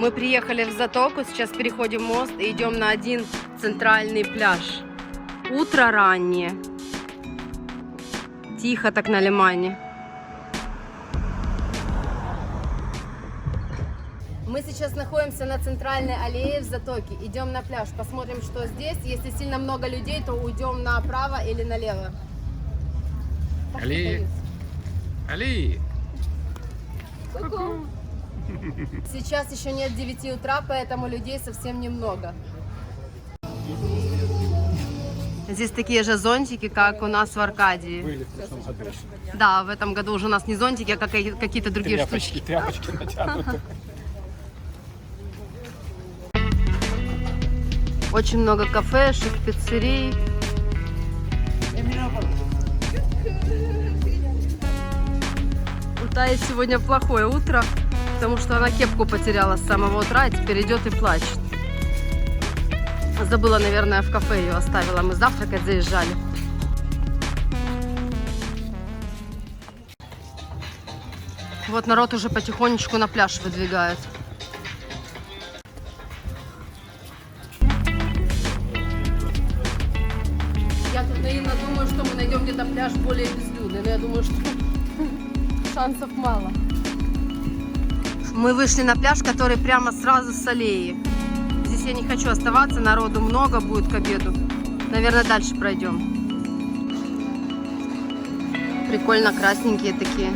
Мы приехали в Затоку, сейчас переходим мост и идем на один центральный пляж. Утро раннее. Тихо так на лимане. Мы сейчас находимся на центральной аллее в Затоке. Идем на пляж, посмотрим, что здесь. Если сильно много людей, то уйдем направо или налево. Али! Али! Ку-ку. Сейчас еще нет 9 утра, поэтому людей совсем немного. Здесь такие же зонтики, как у нас в Аркадии. Были в прошлом году. Да, в этом году уже у нас не зонтики, а какие-то другие штучки. Тряпочки натянуты. Очень много кафешек, пиццерий. У Таи сегодня плохое утро, потому что она кепку потеряла с самого утра, и теперь идет и плачет. Забыла, наверное, в кафе ее оставила. Мы завтракать заезжали. Вот народ уже потихонечку на пляж выдвигает. Я тут наивно думаю, что мы найдем где-то пляж более безлюдный, но я думаю, что шансов мало. Мы вышли на пляж, который прямо сразу с аллеи. Здесь я не хочу оставаться, народу много будет к обеду. Наверное, дальше пройдем. Прикольно, красненькие такие.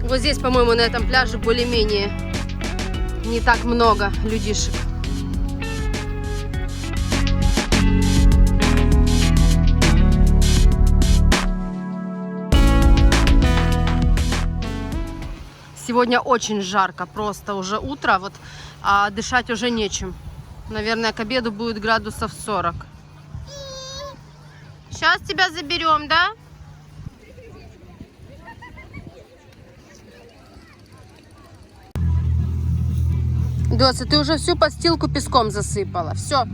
Вот здесь, по-моему, на этом пляже более-менее не так много людишек. Сегодня очень жарко, просто уже утро, вот, а дышать уже нечем. Наверное, к обеду будет градусов 40. Сейчас тебя заберем, да? Дося, ты уже всю подстилку песком засыпала. Все.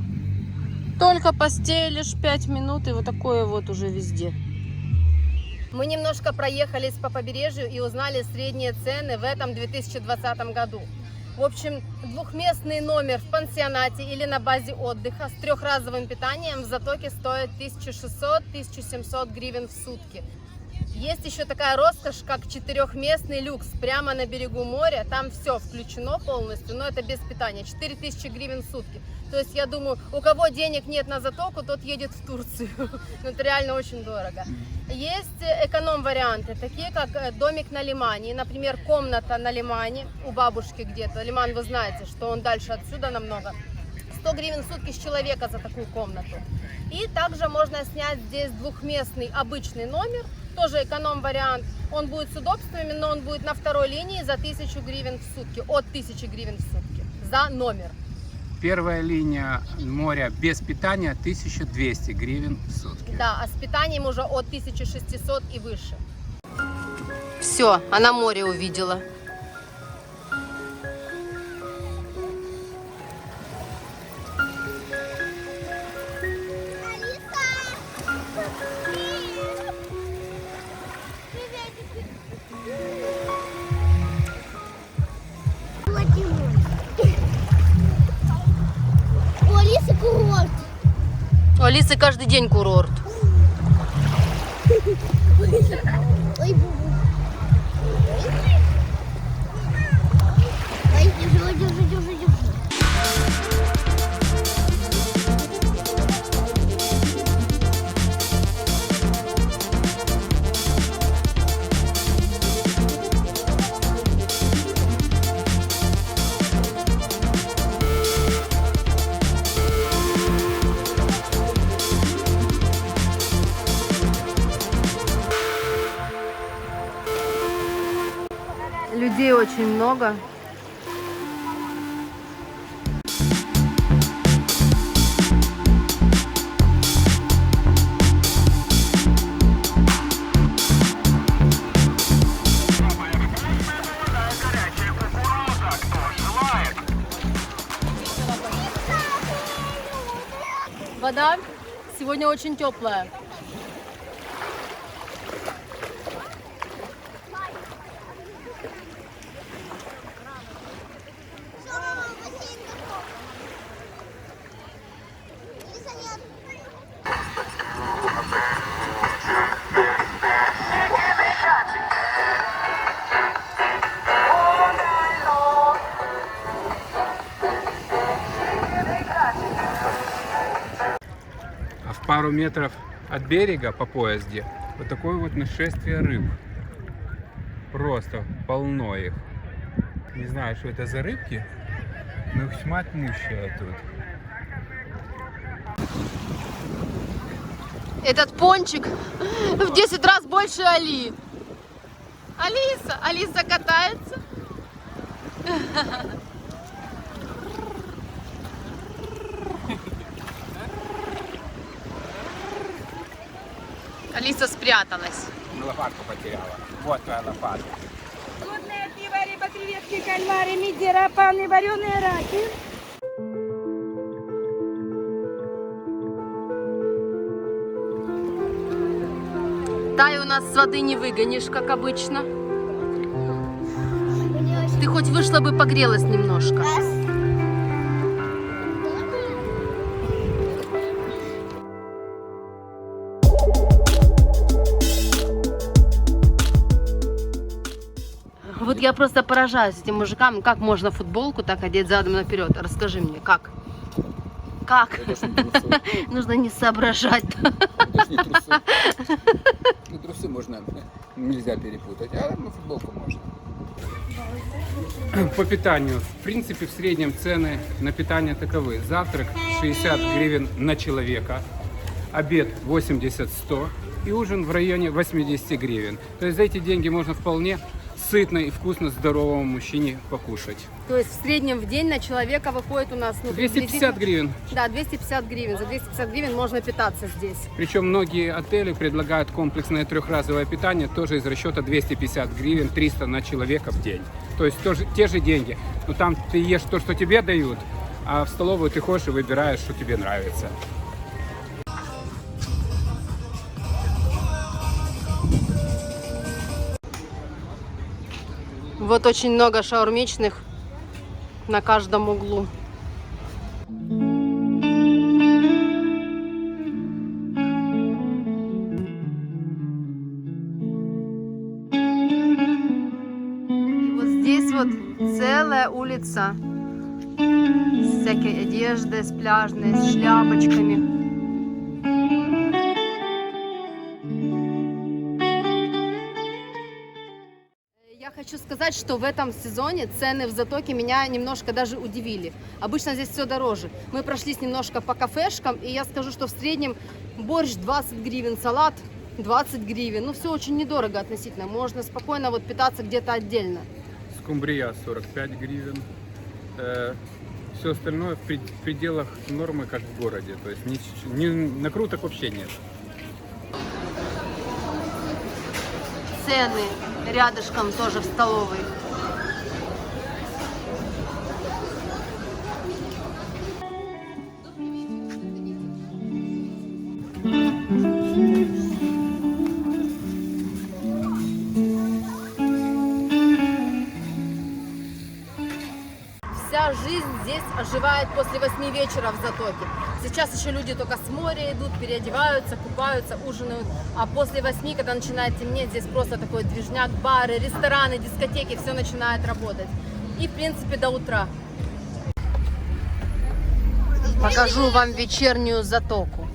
Только постелишь 5 минут, и вот такое вот уже везде. Мы немножко проехались по побережью и узнали средние цены в этом 2020 году. В общем, двухместный номер в пансионате или на базе отдыха с трехразовым питанием в Затоке стоит 1600-1700 гривен в сутки. Есть еще такая роскошь, как четырехместный люкс прямо на берегу моря. Там все включено полностью, но это без питания. 4000 гривен в сутки. То есть, я думаю, у кого денег нет на Затоку, тот едет в Турцию. Это реально очень дорого. Есть эконом-варианты, такие как домик на лимане. Например, комната на лимане у бабушки где-то. Лиман, вы знаете, что он дальше отсюда намного. 100 гривен в сутки с человека за такую комнату. И также можно снять здесь двухместный обычный номер. Тоже эконом-вариант. Он будет с удобствами, но он будет на второй линии за 1000 гривен в сутки. От 1000 гривен в сутки за номер. Первая линия моря без питания 1200 гривен в сутки. Да, а с питанием уже от 1600 и выше. Все, она море увидела. У Алисы курорт. У Алисы каждый день курорт. Ой, бубу. Ой, держи. Людей очень много. Вода сегодня очень теплая. пару метров от берега по поезде вот такое вот нашествие рыб. Просто полно их. Не знаю, что это за рыбки, но их тьма тьмущая тут. Этот пончик в 10 раз больше Али. Алиса катается. Алиса спряталась. Лопатку потеряла. Вот твоя лопатка. Водное пиво, рыба, креветки, кальмары, мидии, рапаны, вареные раки. Таю у нас с воды не выгонишь, как обычно. Мне очень Ты хоть вышла бы погрелась немножко. раз. Вот я просто поражаюсь этим мужикам, как можно футболку так одеть задом наперед. Расскажи мне, как? Как? Нужно не соображать. Это ж не трусы. Ну, трусы можно, нельзя перепутать, а футболку можно. По питанию. В принципе, в среднем цены на питание таковы. Завтрак 60 гривен на человека, обед 80-100 и ужин в районе 80 гривен. То есть за эти деньги можно вполне сытно и вкусно здоровому мужчине покушать. То есть в среднем в день на человека выходит у нас... 250 гривен. Да, 250 гривен. За 250 гривен можно питаться здесь. Причем многие отели предлагают комплексное трехразовое питание тоже из расчета 250 гривен, 300 на человека в день. То есть тоже, те же деньги. Но там ты ешь то, что тебе дают, а в столовую ты ходишь и выбираешь, что тебе нравится. Вот очень много шаурмичных на каждом углу. И вот здесь вот целая улица с всякой одеждой, с пляжной, с шляпочками. Я хочу сказать, что в этом сезоне цены в Затоке меня немножко даже удивили. Обычно здесь все дороже. Мы прошлись немножко по кафешкам, и я скажу, что в среднем борщ 20 гривен, салат 20 гривен. Ну, все очень недорого относительно. Можно спокойно вот питаться где-то отдельно. Скумбрия 45 гривен. Все остальное в пределах нормы, как в городе. То есть накруток вообще нет. Цены рядышком тоже в столовой. Вся жизнь здесь оживает после 8 вечера в Затоке. Сейчас еще люди только с моря идут, переодеваются, купаются, ужинают. А после 8, когда начинает темнеть, здесь просто такой движняк, бары, рестораны, дискотеки, все начинает работать. И в принципе до утра. Покажу вам вечернюю Затоку.